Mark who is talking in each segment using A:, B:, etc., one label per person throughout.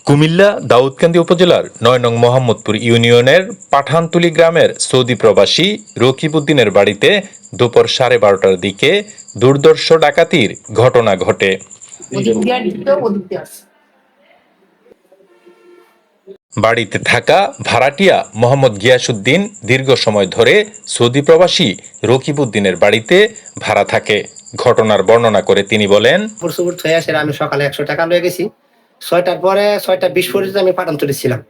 A: কুমিল্লা দাউদকান্দি উপজেলার ৯ নং মোহাম্মদপুর ইউনিয়নের পাঠানতুলি গ্রামের সৌদি প্রবাসী রকিবউদ্দিনের বাড়িতে দুপুর 12:30টার দিকে দুর্ধর্ষ ডাকাতির ঘটনা ঘটে। বাড়িতে থাকা ভাড়াটিয়া মোহাম্মদ গিয়াসউদ্দিন দীর্ঘ সময় ধরে সৌদি প্রবাসী রকিবউদ্দিনের বাড়িতে ভাড়া থাকে। ঘটনার বর্ণনা করে তিনি বলেন,
B: আমি সকালে 100 টাকা লয়ে গেছি, 6টার পরে 6:20 পর্যন্ত আমি পাঠানতুলি ছিলাম।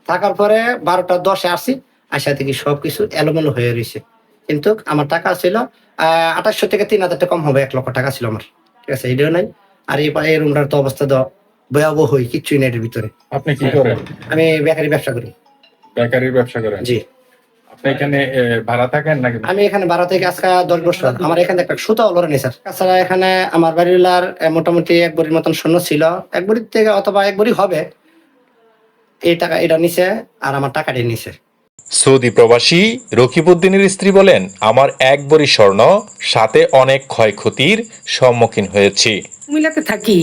B: থাকার পরে 12:10 আসছি, আসা থেকে সবকিছু এলোমেলো হয়ে রয়েছে। কিন্তু আমার টাকা ছিল 2800 থেকে 3000 টাকা কম হবে, 1 লক্ষ টাকা ছিল আমার। ঠিক আছে, এটাও নাই। আর এই রুমটার তো অবস্থা তো ভয়াবহ, কিচ্ছুই নেই এর ভিতরে।
C: আপনি কি করেন?
B: আমি বেকারি ব্যবসা করি।
C: বেকারির ব্যবসা করেন?
B: জি।
C: আপনি এখানে ভাড়া থাকেন নাকি?
B: আমি এখানে ভাড়া থেকে আজকে 10 বছর। আমার এখানে একটা সুতাও লড়ে নেই স্যার। তাছাড়া এখানে আমার বাড়িওয়ালার মোটামুটি 1 ভরির মতন স্বর্ণ ছিল, 1 ভরির থেকে অথবা 1 ভরি হবে। এই টাকা এটা নিছে আর আমার টাকাটাই নিছে।
A: সৌদি প্রবাসী রকিবউদ্দিনের স্ত্রী বলেন, আমার 1 ভরি স্বর্ণ, সাথে অনেক ক্ষয়ক্ষতির সম্মুখীন হয়েছি।
D: কুমিল্লাতে থাকি,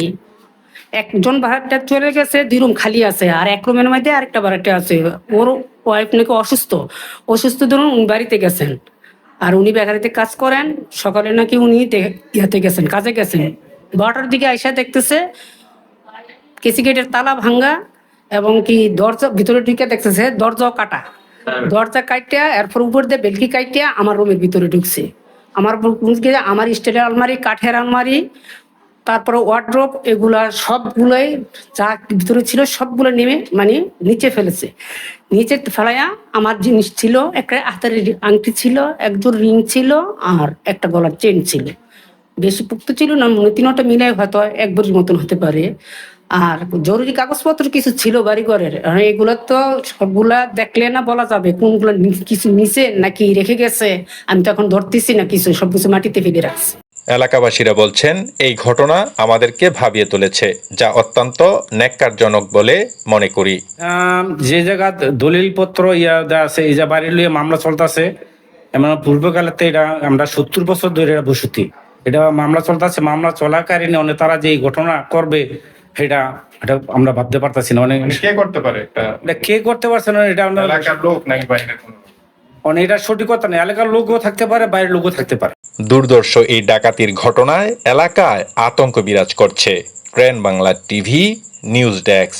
D: একজন ভাড়াটিয়া চলে গেছে, 2 রুম খালি আছে, আর 1 রুমের মধ্যে আরেকটা ভাড়াটিয়া আছে। ওর ওয়াইফ নাকি অসুস্থ ধরুন উনি বাড়িতে গেছেন, আর উনি বেকারিতে কাজ করেন। সকালে নাকি উনি ইয়াতে গেছেন, কাজে গেছেন। 12টার দিকে আইসা দেখতেছে কেসি গেটের তালা ভাঙ্গা, এবং কি দরজা ভিতরে ঢুকে দেখতেছে দরজাও কাটা। দরজা কাটিয়া এরপর উপর দিয়ে বেলকি কাটিয়া আমার রুমের ভিতরে ঢুকছে। আমার স্টিলের আলমারি, কাঠের আলমারি, তারপরে ওয়ার্ড্রোব, এগুলা সবগুলোই যা ভিতরে ছিল সবগুলো নেমে মানে নিচে ফেলেছে। নিচে ফেলাইয়া আমার জিনিস ছিল, একটা হাতের আংটি ছিল, 1 জোড় রিং ছিল, আর একটা গলার চেন ছিল। বেশি পুক্ত ছিল না, 3টা মিলাই হয়তো 1 ভরির মতন হতে পারে। আর জরুরি কাগজপত্র কিছু ছিল বাড়িঘরের, এগুলো তো সবগুলা দেখলে না বলা যাবে কোনগুলো কিছু নিচে নাকি রেখে গেছে। আমি তো এখন ধরতেছি না, কিছু সবকিছু মাটিতে ফেলে রাখছি।
A: এলাকাবাসীরা বলছেন, এই ঘটনা আমাদেরকে ভাবিয়ে তুলেছে, যা অত্যন্ত ন্যাক্কারজনক বলে মনে করি।
E: যে জায়গা দলিলপত্র আছে, এই যে বাড়ি লিয়ে মামলা চলতেছে, এমন পূর্বকালেতে এটা আমরা 70 বছর ধরে বসতি এটা মামলা চলতেছে। মামলা চলাকালীন অনেক তারা যে ঘটনা করবে এটা আমরা ভাবতে পারতেছি না। অনেক
C: কে করতে পারে?
E: এটা কে করতে পারছে না, এটা আমরা
C: এলাকার লোক নাকি বাইরের কোনো?
E: এটা সঠিক কথা না, এলাকার লোকও থাকতে পারে, বাইরের লোকও থাকতে পারে।
A: দুর্ধর্ষ এই ডাকাতির ঘটনায় এলাকায় আতঙ্ক বিরাজ করছে। Grand Bangla TV news desk.